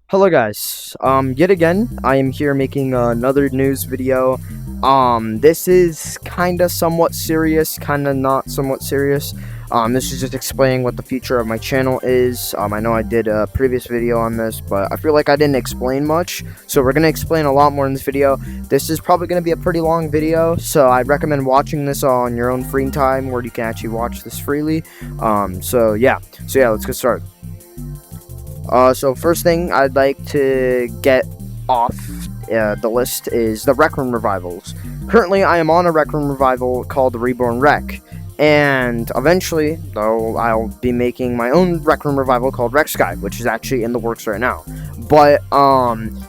Hello guys, yet again, I am here making another news video. This is kinda somewhat serious, kinda not somewhat serious. This is just explaining what the future of my channel is. I know I did a previous video on this, but I feel like I didn't explain much, so we're gonna explain a lot more in this video. This is probably gonna be a pretty long video, so I recommend watching this on your own free time, where you can actually watch this freely. So yeah, let's get started. So first thing I'd like to get off the list is the Rec Room revivals. Currently, I am on a Rec Room revival called the Reborn Rec, and eventually, though, I'll be making my own Rec Room revival called Rec Sky, which is actually in the works right now. But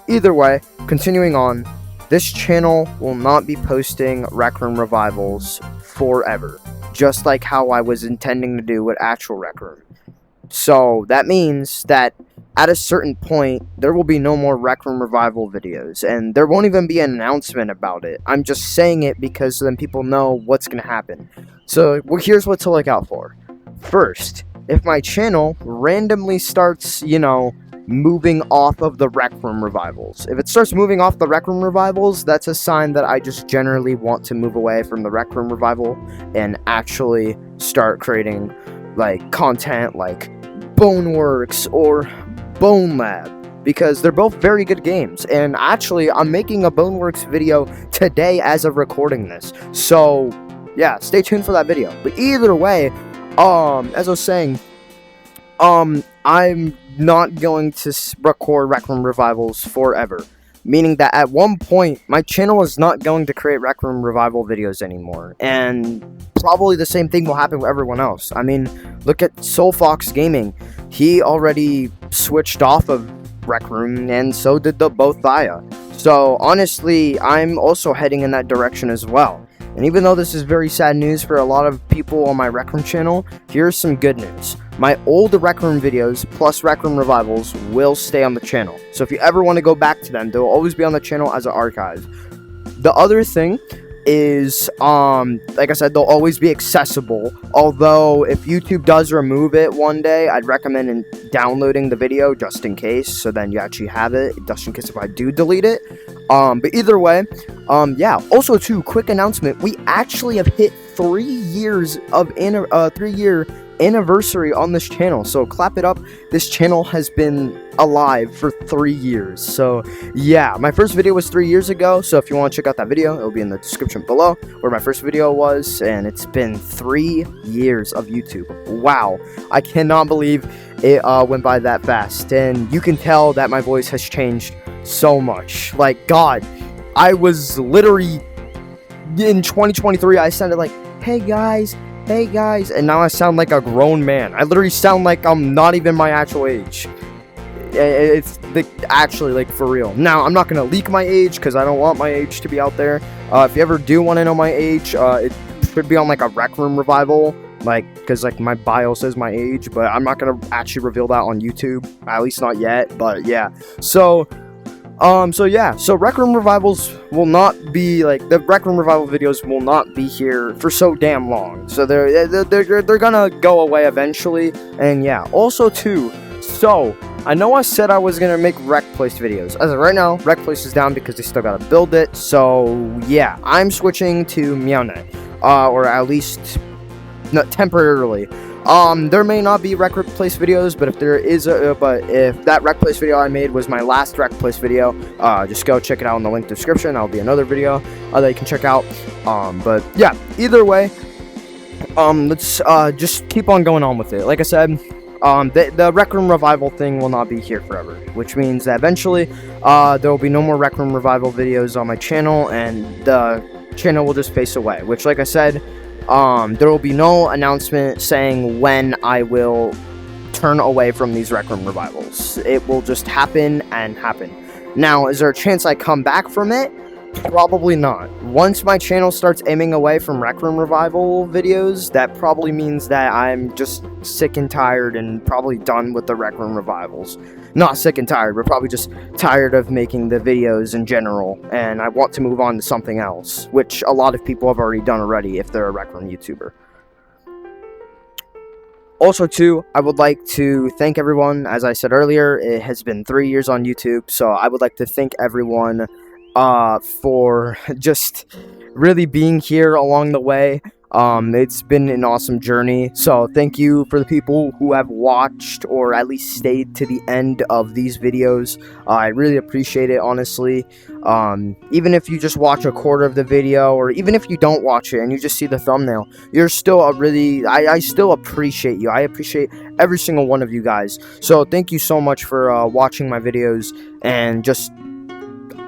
either way, continuing on, this channel will not be posting Rec Room revivals forever, just like how I was intending to do with actual Rec Room. So that means that at a certain point, there will be no more Rec Room revival videos, and there won't even be an announcement about it. I'm just saying it because then people know what's going to happen. So here's what to look out for. First, if my channel randomly starts, moving off of the Rec Room revivals. If it starts moving off the Rec Room revivals, that's a sign that I just generally want to move away from the Rec Room revival and actually start creating content like Boneworks or Bone Lab, because they're both very good games. And actually, I'm making a Boneworks video today as of recording this, so yeah, stay tuned for that video. But either way, as I was saying, I'm not going to record Rec Room revivals forever, meaning that at one point my channel is not going to create Rec Room revival videos anymore, and probably the same thing will happen with everyone else. I mean, look at SoulFox Gaming. He already switched off of Rec Room, and so did both Thaya. So honestly, I'm also heading in that direction as well. And even though this is very sad news for a lot of people on my Rec Room channel, here's some good news. My old Rec Room videos plus Rec Room revivals will stay on the channel. So if you ever want to go back to them, they'll always be on the channel as an archive. The other thing is, like I said, they'll always be accessible. Although, if YouTube does remove it one day, I'd recommend downloading the video just in case, so then you actually have it, just in case if I do delete it. But either way, yeah. Also, too, quick announcement: we actually have hit 3 years of 3-year anniversary on this channel, so clap it up. This channel has been alive for 3 years. So yeah, my first video was 3 years ago, so if you want to check out that video, it'll be in the description below where my first video was. And it's been 3 years of YouTube. Wow, I cannot believe it went by that fast, and you can tell that my voice has changed so much. Like, God, I was literally in 2023, I sounded like, hey guys, and now I sound like a grown man. I literally sound like I'm not even my actual age. It's actually, like, for real. Now, I'm not gonna leak my age because I don't want my age to be out there. If you ever do want to know my age, it should be on like a Rec Room revival, because my bio says my age, but I'm not gonna actually reveal that on YouTube, at least not yet. But yeah, so Rec Room revivals will not be, the Rec Room revival videos will not be here for so damn long. So they're gonna go away eventually. And yeah, also too, so I know I said I was gonna make Rec Place videos. As of right now, Rec Place is down because they still gotta build it. So yeah, I'm switching to MeowNet, or at least not temporarily. There may not be Rec Place videos, but if there is if that Rec Place video I made was my last Rec Place video, just go check it out in the link description. That'll be another video that you can check out. But yeah, either way, let's just keep on going on with it. Like I said, the Rec Room revival thing will not be here forever, which means that eventually there will be no more Rec Room revival videos on my channel, and the channel will just face away. Which, like I said, there will be no announcement saying when I will turn away from these Rec Room revivals. It will just happen and happen. Now, is there a chance I come back from it? Probably not. Once my channel starts aiming away from Rec Room revival videos, that probably means that I'm just sick and tired and probably done with the Rec Room revivals. Not sick and tired, but probably just tired of making the videos in general, and I want to move on to something else, which a lot of people have already done already if they're a Rec Room YouTuber. Also, too, I would like to thank everyone. As I said earlier, it has been 3 years on YouTube, so I would like to thank everyone for just really being here along the way. It's been an awesome journey, so thank you for the people who have watched or at least stayed to the end of these videos. I really appreciate it, honestly. Even if you just watch a quarter of the video, or even if you don't watch it and you just see the thumbnail, you're still I still appreciate you. I appreciate every single one of you guys. So thank you so much for watching my videos and just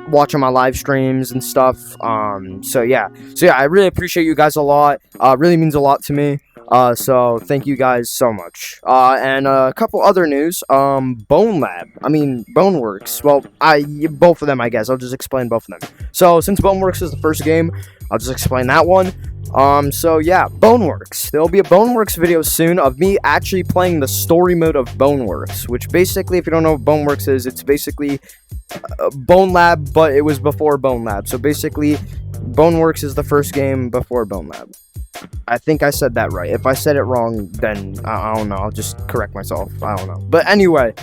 watching my live streams and stuff. So yeah, I really appreciate you guys a lot. Really means a lot to me. So thank you guys so much. And a couple other news. Boneworks. Well, both of them, I guess. I'll just explain both of them. So since Boneworks is the first game, I'll just explain that one. So yeah, Boneworks. There'll be a Boneworks video soon of me actually playing the story mode of Boneworks, which basically, if you don't know what Boneworks is, it's basically Bone Lab, but it was before Bone Lab. So basically, Boneworks is the first game before Bone Lab. I think I said that right. If I said it wrong, then I don't know. I'll just correct myself. I don't know. But anyway,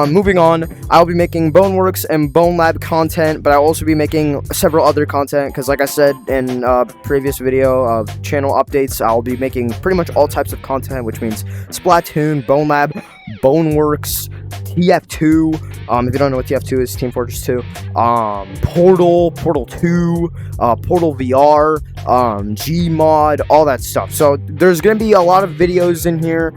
moving on. I'll be making Boneworks and Bone Lab content, but I'll also be making several other content because, like I said in previous video of channel updates, I'll be making pretty much all types of content, which means Splatoon, Bone Lab, Boneworks, TF2. If you don't know what TF2 is, Team Fortress 2. Portal 2, Portal VR, Gmod, all that stuff. So there's gonna be a lot of videos in here,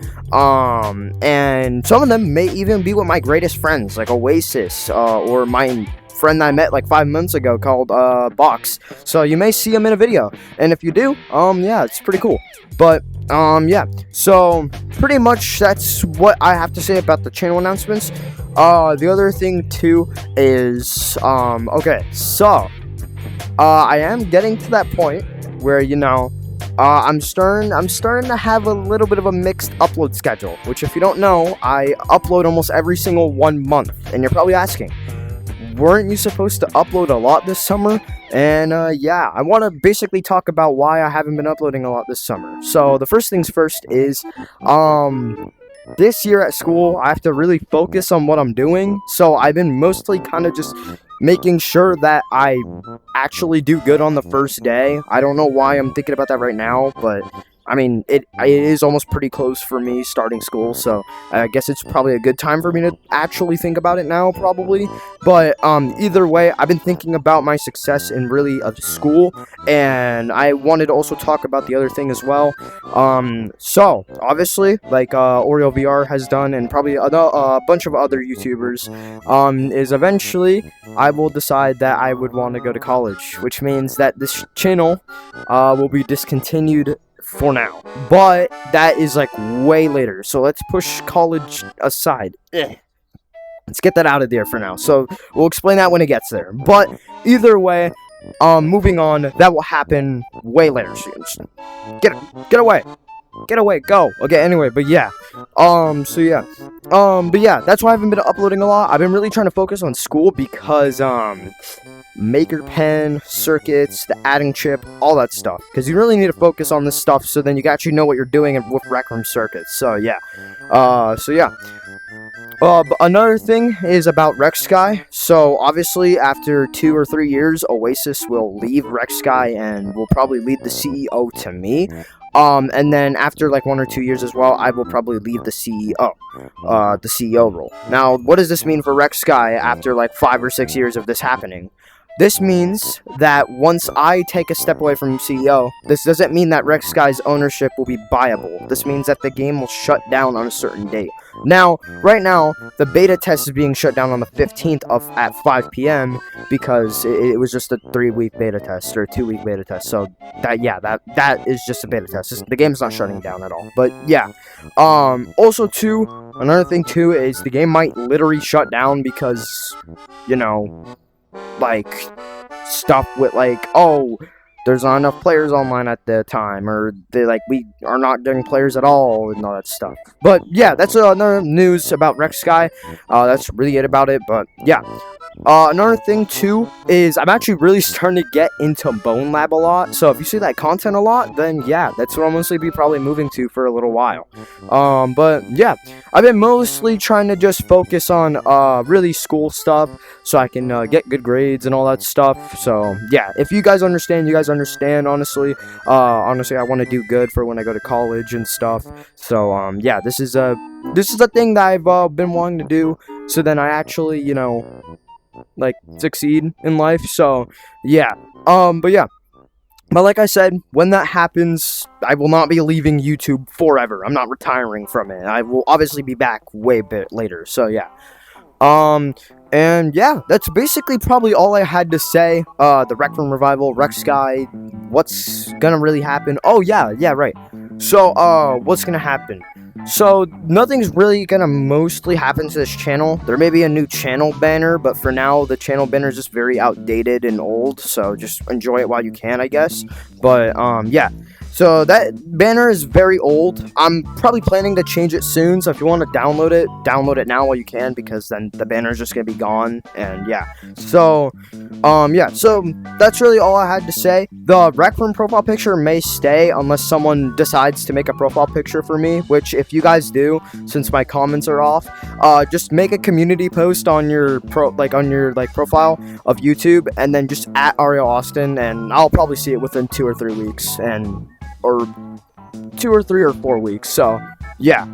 and some of them may even be with my greatest friends, like Oasis, or my friend that I met like 5 months ago called Box. So you may see him in a video, and if you do, yeah, it's pretty cool. But yeah, so pretty much that's what I have to say about the channel announcements. The other thing too is okay, so I am getting to that point where, you know, I'm starting to have a little bit of a mixed upload schedule, which, if you don't know, I upload almost every single 1 month. And you're probably asking, weren't you supposed to upload a lot this summer? And yeah, I want to basically talk about why I haven't been uploading a lot this summer. So the first things first is this year at school, I have to really focus on what I'm doing. So I've been mostly kind of just making sure that I actually do good on the first day. I don't know why I'm thinking about that right now, but I mean, it is almost pretty close for me starting school, so I guess it's probably a good time for me to actually think about it now, probably. But either way, I've been thinking about my success in really of school, and I wanted to also talk about the other thing as well. So obviously, like Oreo VR has done, and probably a bunch of other YouTubers, is eventually I will decide that I would want to go to college, which means that this channel will be discontinued for now, but that is like way later, so let's push college aside. Let's get that out of there for now, so we'll explain that when it gets there. But either way, moving on, that will happen way later. So get away, go. Okay, anyway, but yeah, so yeah, but yeah, that's why I haven't been uploading a lot. I've been really trying to focus on school because Maker Pen, circuits, the adding chip, all that stuff, because you really need to focus on this stuff so then you can actually know what you're doing with Rec Room circuits. So yeah, but another thing is about RecSky. So obviously, after 2 or 3 years, Oasis will leave RecSky and will probably lead the CEO to me. And then after like 1 or 2 years as well, I will probably leave the CEO role. Now, what does this mean for RecSky after like 5 or 6 years of this happening? This means that once I take a step away from CEO, this doesn't mean that RecSky's ownership will be viable. This means that the game will shut down on a certain date. Now, right now, the beta test is being shut down on the 15th at 5 p.m. because it was just a 3-week beta test, or a 2-week beta test. So that is just a beta test. The game's not shutting down at all. But yeah, also too, another thing too is the game might literally shut down because, you know, like stuff with like, oh, there's not enough players online at the time, or we are not getting players at all, and all that stuff. But yeah, that's another news about RecSky. That's really it about it. But yeah, Another thing too is I'm actually really starting to get into Bone Lab a lot. So if you see that content a lot, then yeah, that's what I'll mostly be probably moving to for a little while. But yeah, I've been mostly trying to just focus on really school stuff so I can get good grades and all that stuff. So yeah, if you guys understand, you guys understand. Honestly, I want to do good for when I go to college and stuff. So yeah, this is a thing that I've been wanting to do. So then I actually, like succeed in life. So yeah, but yeah. But like I said, when that happens, I will not be leaving YouTube forever. I'm not retiring from it. I will obviously be back way bit later. So yeah. And yeah, that's basically probably all I had to say. The Rec Room Revival, Rex Guy, what's gonna really happen? Oh yeah, right. So, what's gonna happen? So, nothing's really gonna mostly happen to this channel. There may be a new channel banner, but for now, the channel banner is just very outdated and old, so just enjoy it while you can, I guess. But, yeah. So, that banner is very old. I'm probably planning to change it soon, so if you want to download it now while you can, because then the banner is just gonna be gone, and yeah. So, yeah, so that's really all I had to say. The Rec Room profile picture may stay unless someone decides to make a profile picture for me, which if you guys do, since my comments are off, just make a community post on your profile of YouTube, and then just at Ariel Austin, and I'll probably see it within 2 or 3 weeks, or 2 or 3 or 4 weeks. So yeah,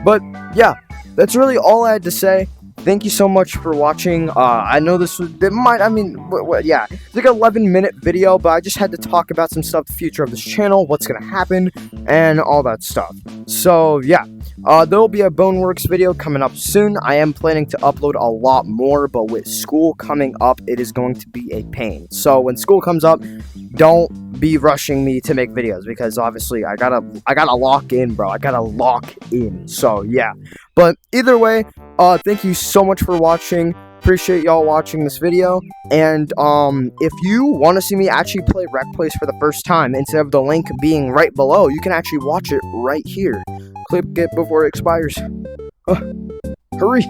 but yeah, that's really all I had to say. Thank you so much for watching. I know it's like an 11-minute video, but I just had to talk about some stuff, the future of this channel, what's gonna happen, and all that stuff. So yeah, there will be a Boneworks video coming up soon. I am planning to upload a lot more, but with school coming up, it is going to be a pain. So when school comes up, don't be rushing me to make videos, because obviously I gotta lock in, bro. I gotta lock in. So yeah, but either way, thank you so much for watching. Appreciate y'all watching this video. And if you want to see me actually play Rec Place for the first time, instead of the link being right below, you can actually watch it right here. Click it before it expires. Hurry.